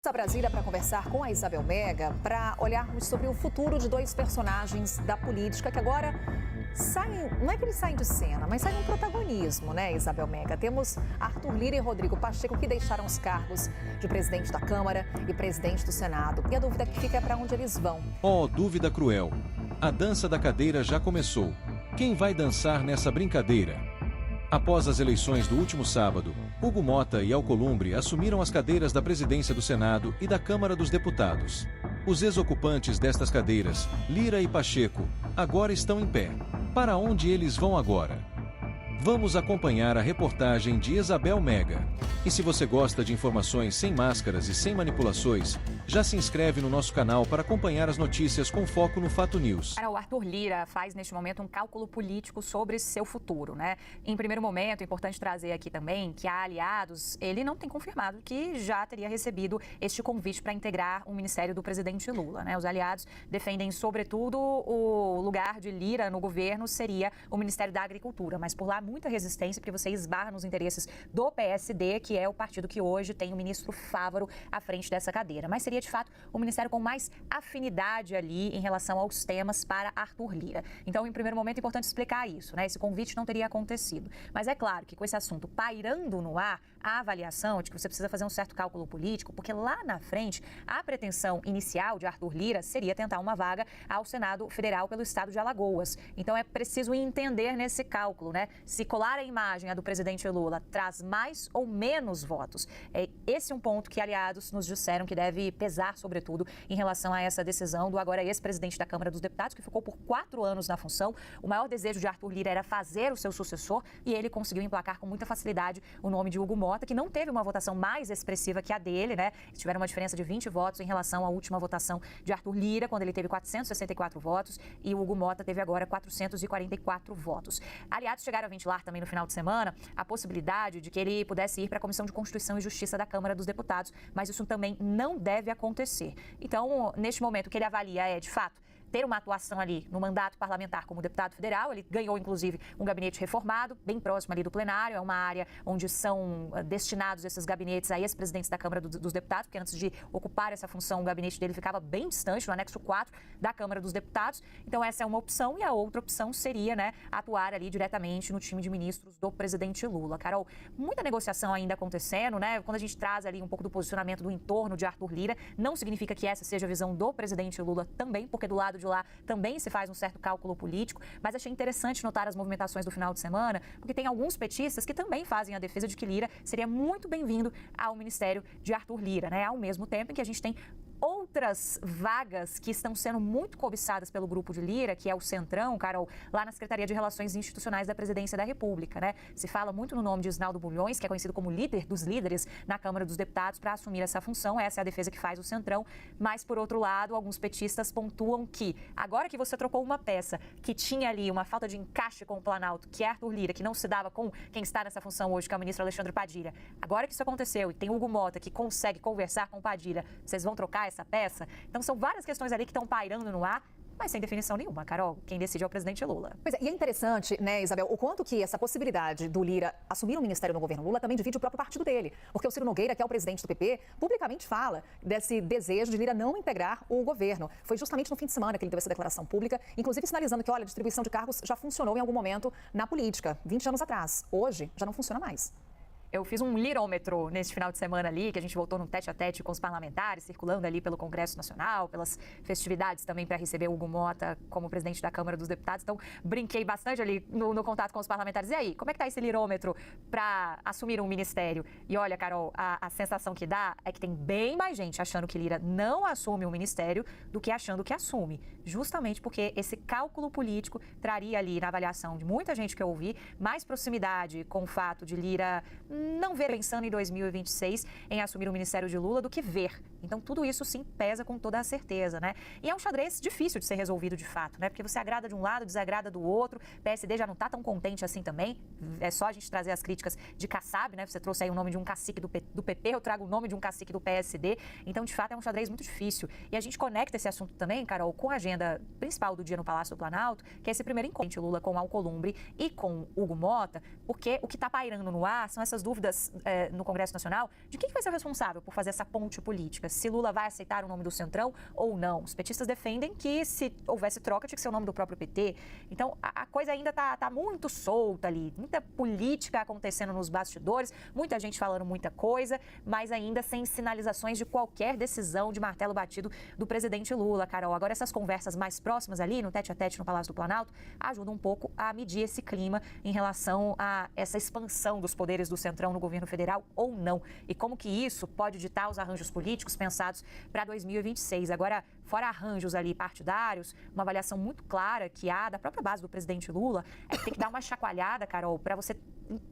A Brasília para conversar com a Isabel Mega para olharmos sobre o futuro de dois personagens da política que agora saem, não é que eles saem de cena, mas saem um protagonismo, né, Isabel Mega? Temos Arthur Lira e Rodrigo Pacheco que deixaram os cargos de presidente da Câmara e presidente do Senado. E a dúvida que fica é para onde eles vão. Oh, dúvida cruel. A dança da cadeira já começou. Quem vai dançar nessa brincadeira? Após as eleições do último sábado, Hugo Motta e Alcolumbre assumiram as cadeiras da presidência do Senado e da Câmara dos Deputados. Os ex-ocupantes destas cadeiras, Lira e Pacheco, agora estão em pé. Para onde eles vão agora? Vamos acompanhar a reportagem de Isabel Mega. E se você gosta de informações sem máscaras e sem manipulações, já se inscreve no nosso canal para acompanhar as notícias com foco no Fato News. O Arthur Lira faz neste momento um cálculo político sobre seu futuro, né? Em primeiro momento, é importante trazer aqui também que há aliados, ele não tem confirmado que já teria recebido este convite para integrar o ministério do presidente Lula, né? Os aliados defendem, sobretudo, o lugar de Lira no governo seria o Ministério da Agricultura, mas por lá muita resistência, porque você esbarra nos interesses do PSD, que é o partido que hoje tem o ministro Fávaro à frente dessa cadeira. Mas seria, de fato, o ministério com mais afinidade ali em relação aos temas para Arthur Lira. Então, em primeiro momento, é importante explicar isso, né? Esse convite não teria acontecido. Mas é claro que com esse assunto pairando no ar, a avaliação de que você precisa fazer um certo cálculo político, porque lá na frente, a pretensão inicial de Arthur Lira seria tentar uma vaga ao Senado Federal pelo estado de Alagoas. Então, é preciso entender nesse cálculo, né? Se colar a imagem a do presidente Lula traz mais ou menos votos. É esse um ponto que aliados nos disseram que deve pesar, sobretudo, em relação a essa decisão do agora ex-presidente da Câmara dos Deputados, que ficou por 4 anos na função. O maior desejo de Arthur Lira era fazer o seu sucessor e ele conseguiu emplacar com muita facilidade o nome de Hugo Motta, que não teve uma votação mais expressiva que a dele, né? Tiveram uma diferença de 20 votos em relação à última votação de Arthur Lira, quando ele teve 464 votos, e o Hugo Motta teve agora 444 votos. Aliados chegaram a ventilar também no final de semana a possibilidade de que ele pudesse ir para a Comissão de Constituição e Justiça da Câmara dos Deputados, mas isso também não deve acontecer. Então, neste momento, o que ele avalia é, de fato, ter uma atuação ali no mandato parlamentar como deputado federal. Ele ganhou, inclusive, um gabinete reformado, bem próximo ali do plenário. É uma área onde são destinados esses gabinetes a ex-presidentes da Câmara dos Deputados, porque antes de ocupar essa função, o gabinete dele ficava bem distante, no anexo 4 da Câmara dos Deputados. Então, essa é uma opção. E a outra opção seria, né, atuar ali diretamente no time de ministros do presidente Lula. Carol, muita negociação ainda acontecendo, né? Quando a gente traz ali um pouco do posicionamento do entorno de Arthur Lira, não significa que essa seja a visão do presidente Lula também, porque do lado de lá também se faz um certo cálculo político, mas achei interessante notar as movimentações do final de semana, porque tem alguns petistas que também fazem a defesa de que Lira seria muito bem-vindo ao ministério de Arthur Lira, né? Ao mesmo tempo em que a gente tem outras vagas que estão sendo muito cobiçadas pelo grupo de Lira, que é o Centrão, Carol, lá na Secretaria de Relações Institucionais da Presidência da República, né? Se fala muito no nome de Isnaldo Bulhões, que é conhecido como líder dos líderes na Câmara dos Deputados, para assumir essa função. Essa é a defesa que faz o Centrão. Mas, por outro lado, alguns petistas pontuam que, agora que você trocou uma peça que tinha ali uma falta de encaixe com o Planalto, que é Arthur Lira, que não se dava com quem está nessa função hoje, que é o ministro Alexandre Padilha, agora que isso aconteceu e tem Hugo Motta que consegue conversar com o Padilha, vocês vão trocar essa peça? Então são várias questões ali que estão pairando no ar, mas sem definição nenhuma, Carol. Quem decide é o presidente Lula. Pois é, e é interessante, né, Isabel, o quanto que essa possibilidade do Lira assumir um ministério no governo Lula também divide o próprio partido dele. Porque o Ciro Nogueira, que é o presidente do PP, publicamente fala desse desejo de Lira não integrar o governo. Foi justamente no fim de semana que ele deu essa declaração pública, inclusive sinalizando que, olha, a distribuição de cargos já funcionou em algum momento na política, 20 anos atrás. Hoje já não funciona mais. Eu fiz um lirômetro nesse final de semana ali, que a gente voltou num tete-a-tete com os parlamentares, circulando ali pelo Congresso Nacional, pelas festividades também para receber o Hugo Motta como presidente da Câmara dos Deputados. Então, brinquei bastante ali no contato com os parlamentares. E aí, como é que tá esse lirômetro para assumir um ministério? E olha, Carol, a sensação que dá é que tem bem mais gente achando que Lira não assume um ministério do que achando que assume. Justamente porque esse cálculo político traria ali, na avaliação de muita gente que eu ouvi, mais proximidade com o fato de Lira não ver pensando em 2026 em assumir o ministério de Lula do que ver. Então, tudo isso sim pesa com toda a certeza, né? E é um xadrez difícil de ser resolvido de fato, né? Porque você agrada de um lado, desagrada do outro. O PSD já não está tão contente assim também. É só a gente trazer as críticas de Kassab, né? Você trouxe aí o nome de um cacique do PP, eu trago o nome de um cacique do PSD. Então, de fato, é um xadrez muito difícil. E a gente conecta esse assunto também, Carol, com a agenda principal do dia no Palácio do Planalto, que é esse primeiro encontro Lula com Alcolumbre e com Hugo Motta, porque o que está pairando no ar são essas duas dúvidas no Congresso Nacional de quem vai ser o responsável por fazer essa ponte política. Se Lula vai aceitar o nome do Centrão ou não. Os petistas defendem que se houvesse troca tinha que ser o nome do próprio PT. Então a coisa ainda está muito solta ali, muita política acontecendo nos bastidores, muita gente falando muita coisa, mas ainda sem sinalizações de qualquer decisão de martelo batido do presidente Lula, Carol. Agora essas conversas mais próximas ali, no tete-a-tete no Palácio do Planalto, ajudam um pouco a medir esse clima em relação a essa expansão dos poderes do Centrão no governo federal ou não. E como que isso pode ditar os arranjos políticos pensados para 2026. Agora, fora arranjos ali partidários, uma avaliação muito clara que há da própria base do presidente Lula é que tem que dar uma chacoalhada, Carol, para você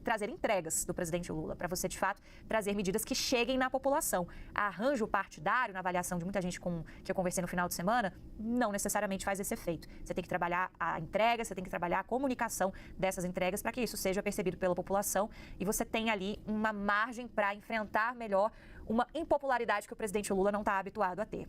trazer entregas do presidente Lula, para você, de fato, trazer medidas que cheguem na população. Arranjo partidário, na avaliação de muita gente que eu conversei no final de semana, não necessariamente faz esse efeito. Você tem que trabalhar a entrega, você tem que trabalhar a comunicação dessas entregas para que isso seja percebido pela população e você tem ali uma margem para enfrentar melhor uma impopularidade que o presidente Lula não está habituado a ter.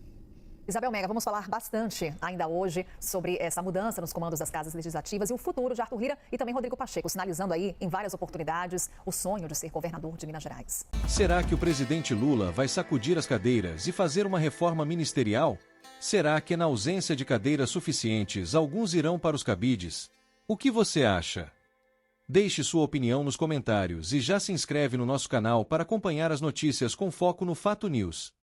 Isabel Mega, vamos falar bastante ainda hoje sobre essa mudança nos comandos das casas legislativas e o futuro de Arthur Lira e também Rodrigo Pacheco, sinalizando aí em várias oportunidades o sonho de ser governador de Minas Gerais. Será que o presidente Lula vai sacudir as cadeiras e fazer uma reforma ministerial? Será que na ausência de cadeiras suficientes, alguns irão para os cabides? O que você acha? Deixe sua opinião nos comentários e já se inscreve no nosso canal para acompanhar as notícias com foco no Fato News.